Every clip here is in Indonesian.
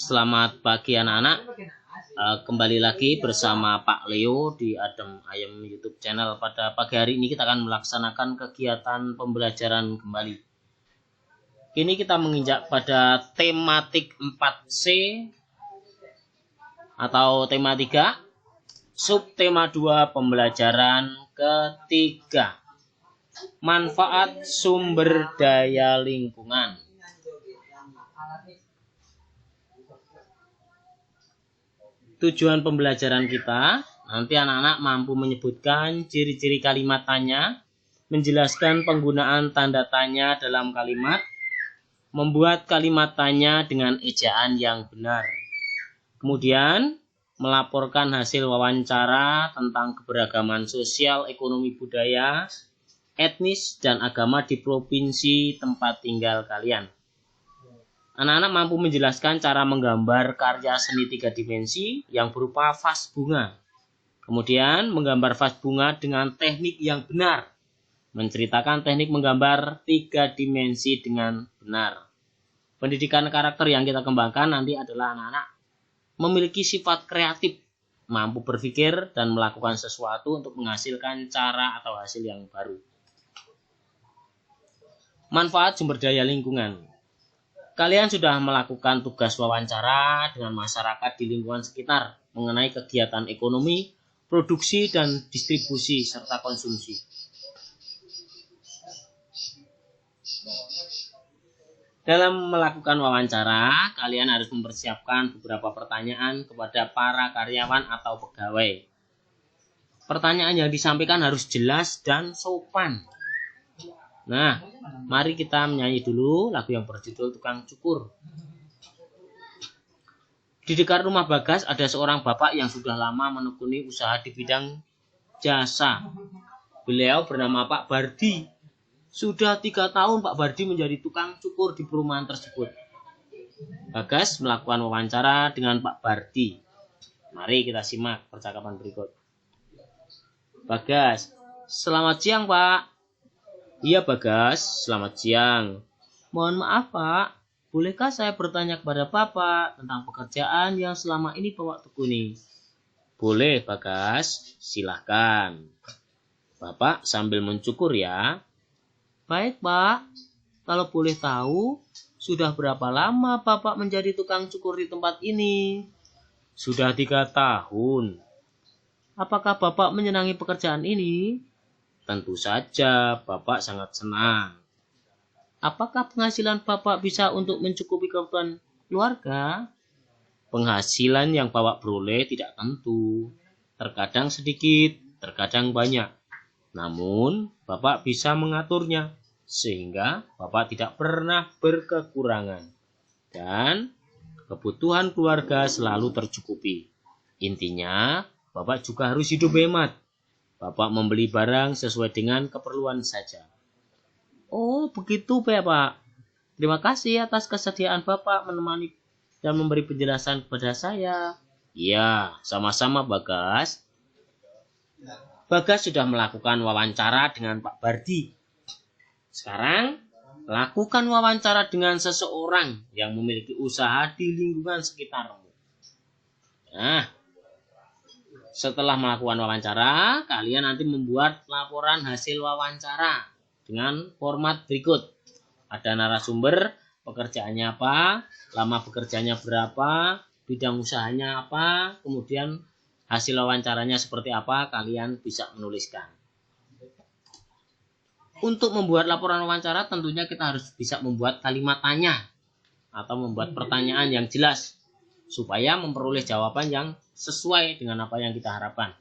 Selamat pagi anak-anak. Kembali lagi bersama Pak Leo di Adem Ayem YouTube channel. Pada pagi hari ini kita akan melaksanakan kegiatan pembelajaran kembali. Kini kita menginjak pada tematik 4C atau tema 3, subtema 2 pembelajaran ketiga. Manfaat sumber daya lingkungan. Tujuan pembelajaran kita, nanti anak-anak mampu menyebutkan ciri-ciri kalimat tanya, menjelaskan penggunaan tanda tanya dalam kalimat, membuat kalimat tanya dengan ejaan yang benar. Kemudian, melaporkan hasil wawancara tentang keberagaman sosial, ekonomi, budaya, etnis, dan agama di provinsi tempat tinggal kalian. Anak-anak mampu menjelaskan cara menggambar karya seni 3 dimensi yang berupa vas bunga. Kemudian menggambar vas bunga dengan teknik yang benar. Menceritakan teknik menggambar 3 dimensi dengan benar. Pendidikan karakter yang kita kembangkan nanti adalah anak-anak memiliki sifat kreatif, mampu berpikir dan melakukan sesuatu untuk menghasilkan cara atau hasil yang baru. Manfaat sumber daya lingkungan. Kalian sudah melakukan tugas wawancara dengan masyarakat di lingkungan sekitar mengenai kegiatan ekonomi, produksi, dan distribusi serta konsumsi. Dalam melakukan wawancara, kalian harus mempersiapkan beberapa pertanyaan kepada para karyawan atau pegawai. Pertanyaan yang disampaikan harus jelas dan sopan. Nah, mari kita menyanyi dulu lagu yang berjudul Tukang Cukur. Di dekat rumah Bagas ada seorang bapak yang sudah lama menekuni usaha di bidang jasa. Beliau bernama Pak Bardi. Sudah 3 tahun Pak Bardi menjadi tukang cukur di perumahan tersebut. Bagas melakukan wawancara dengan Pak Bardi. Mari kita simak percakapan berikut. Bagas, selamat siang Pak. Iya Bagas, selamat siang. Mohon maaf Pak, bolehkah saya bertanya kepada Bapak tentang pekerjaan yang selama ini Bapak tekuni? Boleh Bagas, silahkan. Bapak sambil mencukur ya. Baik Pak, kalau boleh tahu, sudah berapa lama Bapak menjadi tukang cukur di tempat ini? Sudah 3 tahun. Apakah Bapak menyenangi pekerjaan ini? Tentu saja, Bapak sangat senang. Apakah penghasilan Bapak bisa untuk mencukupi kebutuhan keluarga? Penghasilan yang Bapak peroleh tidak tentu. Terkadang sedikit, terkadang banyak. Namun, Bapak bisa mengaturnya, sehingga Bapak tidak pernah berkekurangan. Dan kebutuhan keluarga selalu tercukupi. Intinya, Bapak juga harus hidup hemat. Bapak membeli barang sesuai dengan keperluan saja. Oh, begitu Pak. Terima kasih atas kesediaan Bapak menemani dan memberi penjelasan kepada saya. Iya, sama-sama Bagas. Bagas sudah melakukan wawancara dengan Pak Bardi. Sekarang, lakukan wawancara dengan seseorang yang memiliki usaha di lingkungan sekitarmu. Nah, setelah melakukan wawancara, kalian nanti membuat laporan hasil wawancara dengan format berikut. Ada narasumber, pekerjaannya apa, lama bekerjanya berapa, bidang usahanya apa, kemudian hasil wawancaranya seperti apa, kalian bisa menuliskan. Untuk membuat laporan wawancara, tentunya kita harus bisa membuat kalimat tanya atau membuat pertanyaan yang jelas supaya memperoleh jawaban yang sesuai dengan apa yang kita harapkan.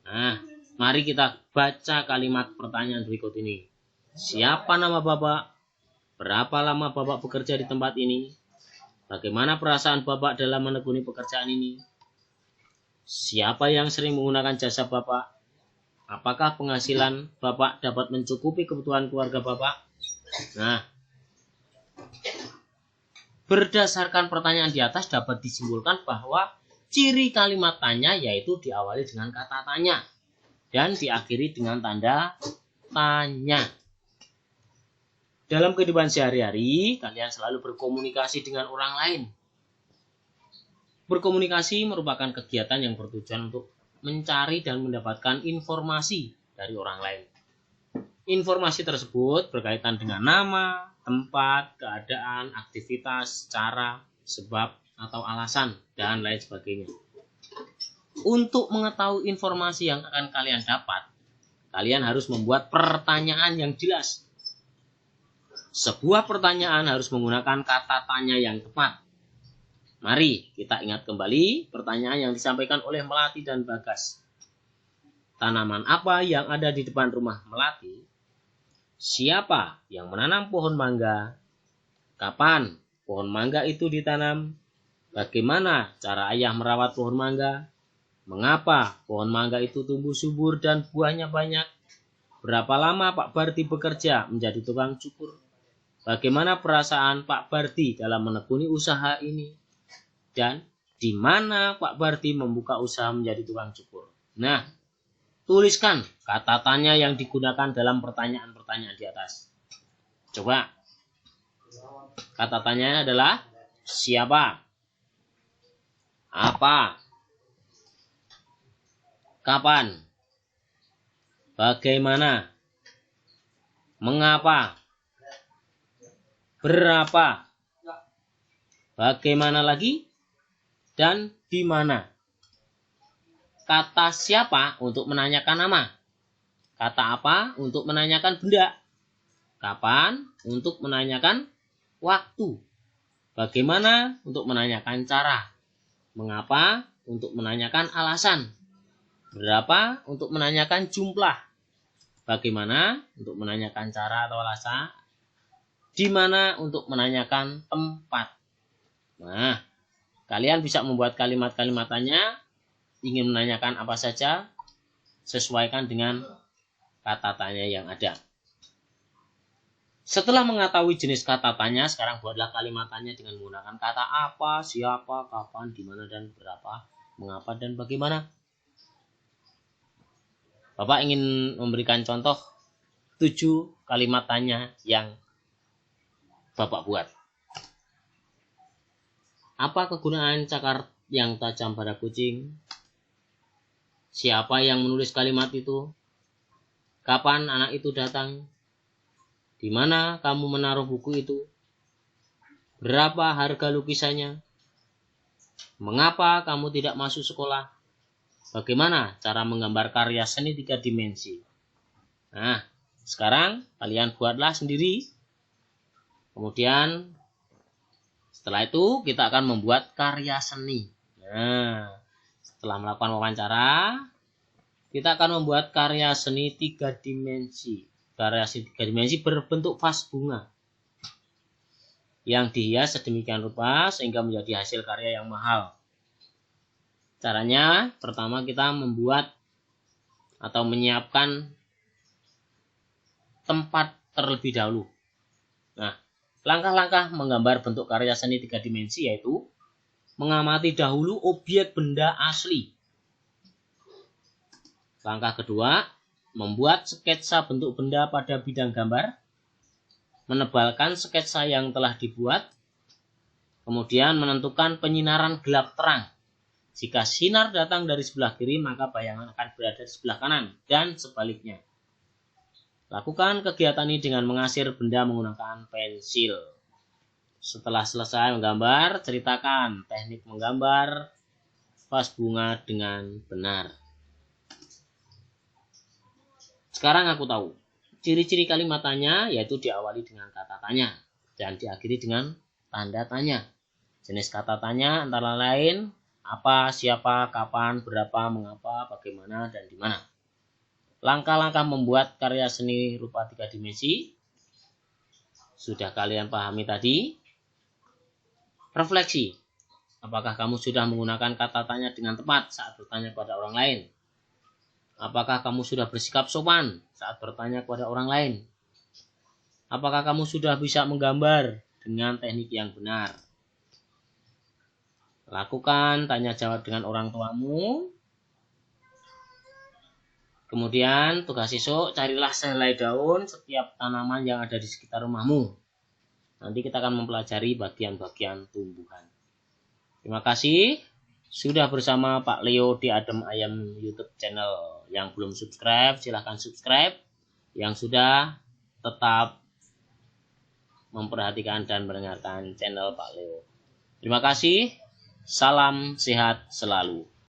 Nah, mari kita baca kalimat pertanyaan berikut ini. Siapa nama Bapak? Berapa lama Bapak bekerja di tempat ini? Bagaimana perasaan Bapak dalam menekuni pekerjaan ini? Siapa yang sering menggunakan jasa Bapak? Apakah penghasilan Bapak dapat mencukupi kebutuhan keluarga Bapak? Nah, berdasarkan pertanyaan di atas dapat disimpulkan bahwa ciri kalimat tanya yaitu diawali dengan kata tanya dan diakhiri dengan tanda tanya. Dalam kehidupan sehari-hari, kalian selalu berkomunikasi dengan orang lain. Berkomunikasi merupakan kegiatan yang bertujuan untuk mencari dan mendapatkan informasi dari orang lain. Informasi tersebut berkaitan dengan nama, tempat, keadaan, aktivitas, cara, sebab, atau alasan, dan lain sebagainya. Untuk mengetahui informasi yang akan kalian dapat, kalian harus membuat pertanyaan yang jelas. Sebuah pertanyaan harus menggunakan kata tanya yang tepat. Mari kita ingat kembali pertanyaan yang disampaikan oleh Melati dan Bagas. Tanaman apa yang ada di depan rumah Melati? Siapa yang menanam pohon mangga? Kapan pohon mangga itu ditanam? Bagaimana cara ayah merawat pohon mangga? Mengapa pohon mangga itu tumbuh subur dan buahnya banyak? Berapa lama Pak Bardi bekerja menjadi tukang cukur? Bagaimana perasaan Pak Bardi dalam menekuni usaha ini? Dan di mana Pak Bardi membuka usaha menjadi tukang cukur? Nah, tuliskan kata tanya yang digunakan dalam pertanyaan-pertanyaan di atas. Coba. Kata tanya adalah siapa? Apa? Kapan? Bagaimana? Mengapa? Berapa? Bagaimana lagi? Dan di mana? Kata siapa untuk menanyakan nama. Kata apa untuk menanyakan benda. Kapan untuk menanyakan waktu. Bagaimana untuk menanyakan cara. Mengapa untuk menanyakan alasan. Berapa untuk menanyakan jumlah. Bagaimana untuk menanyakan cara atau alasan. Di mana untuk menanyakan tempat. Nah, kalian bisa membuat kalimat-kalimat tanya. Ingin menanyakan apa saja, sesuaikan dengan kata tanya yang ada. Setelah mengetahui jenis kata tanya, sekarang buatlah kalimat tanya dengan menggunakan kata apa, siapa, kapan, di mana, dan berapa, mengapa, dan bagaimana. Bapak ingin memberikan contoh 7 kalimat tanya yang Bapak buat. Apa kegunaan cakar yang tajam pada kucing? Siapa yang menulis kalimat itu? Kapan anak itu datang? Di mana kamu menaruh buku itu? Berapa harga lukisannya? Mengapa kamu tidak masuk sekolah? Bagaimana cara menggambar karya seni 3 dimensi? Nah, sekarang kalian buatlah sendiri. Kemudian setelah itu kita akan membuat karya seni. Nah, setelah melakukan wawancara, kita akan membuat karya seni 3 dimensi. Karya seni 3 dimensi berbentuk vas bunga yang dihias sedemikian rupa sehingga menjadi hasil karya yang mahal. Caranya, pertama kita membuat atau menyiapkan tempat terlebih dahulu. Nah, langkah-langkah menggambar bentuk karya seni 3 dimensi yaitu mengamati dahulu objek benda asli. Langkah kedua, membuat sketsa bentuk benda pada bidang gambar, menebalkan sketsa yang telah dibuat, kemudian menentukan penyinaran gelap terang. Jika sinar datang dari sebelah kiri, maka bayangan akan berada di sebelah kanan, dan sebaliknya. Lakukan kegiatan ini dengan mengasir benda menggunakan pensil. Setelah selesai menggambar, ceritakan teknik menggambar vas bunga dengan benar. Sekarang aku tahu. Ciri-ciri kalimat tanya yaitu diawali dengan kata tanya dan diakhiri dengan tanda tanya. Jenis kata tanya antara lain apa, siapa, kapan, berapa, mengapa, bagaimana, dan di mana. Langkah-langkah membuat karya seni rupa 3 dimensi sudah kalian pahami tadi. Refleksi. Apakah kamu sudah menggunakan kata tanya dengan tepat saat bertanya kepada orang lain? Apakah kamu sudah bersikap sopan saat bertanya kepada orang lain? Apakah kamu sudah bisa menggambar dengan teknik yang benar? Lakukan tanya jawab dengan orang tuamu. Kemudian tugas esok, carilah sehelai daun setiap tanaman yang ada di sekitar rumahmu. Nanti kita akan mempelajari bagian-bagian tumbuhan. Terima kasih. Sudah bersama Pak Leo di Adem Ayam YouTube channel. Yang belum subscribe silahkan subscribe. Yang sudah tetap memperhatikan dan mendengarkan channel Pak Leo. Terima kasih. Salam sehat selalu.